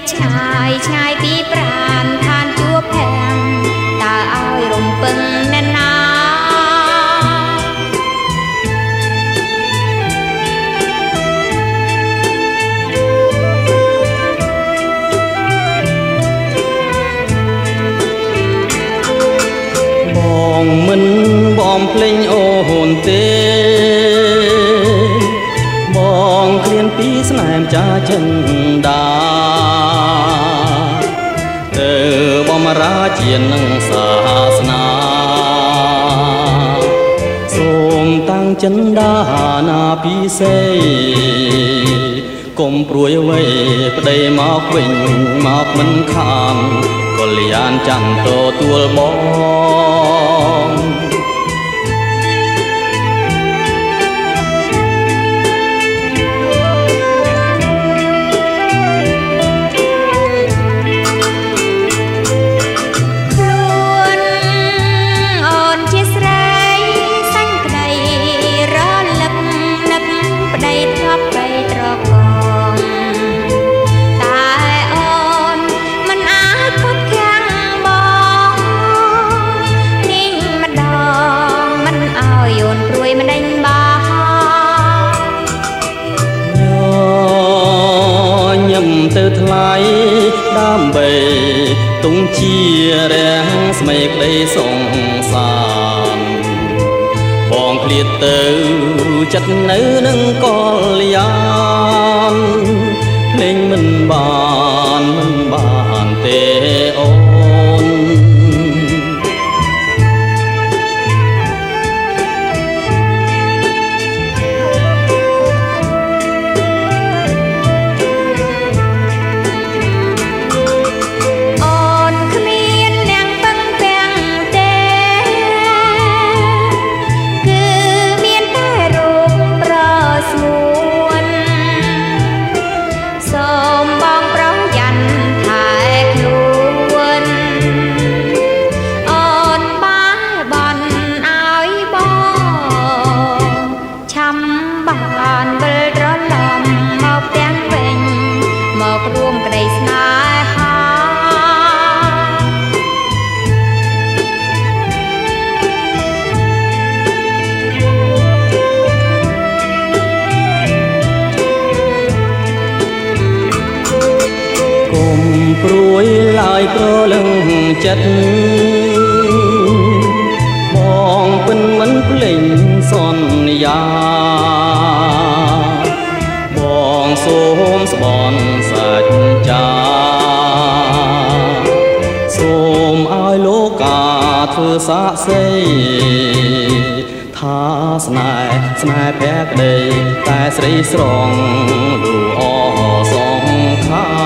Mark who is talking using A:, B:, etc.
A: បឆ្ងាយឆ្ងាយពីប្រាណឋានជួបភាំងតើឲ្យរំពឹងណែនណា
B: បងមិនបងភ្លេងអូនទេបងឃ្លានពីស្នេហ៍ចាចិនដាទៅបំរាជានឹងសាសនាសូមតាំងចិនដាណាពិសេសកុំព្រួយអ្វីប្តីមកវិញមកមិនខានកល្យានចាំទទួលបងទៅថ្លៃដើម្បីទុំជារាំងស្មេក្តីសងសានបងឃ្លាតទៅចិត្តនៅនឹងកល្យានភ្លេងមិនបានទេអូនបានវិលត្រឡប់មកផ្ទះវិញមករួមក្តីស្នេហាកុំព្រួយឡើយប្រលឹងចិត្តបងពិនមិនភ្លេចសន្យាបងសូមស្បន់សាច់ចាសូមឲ្យលោកកាធ្វើសាក្សីថាស្នេហ៍ភក្តីតែស្រីស្រងលូអសងខា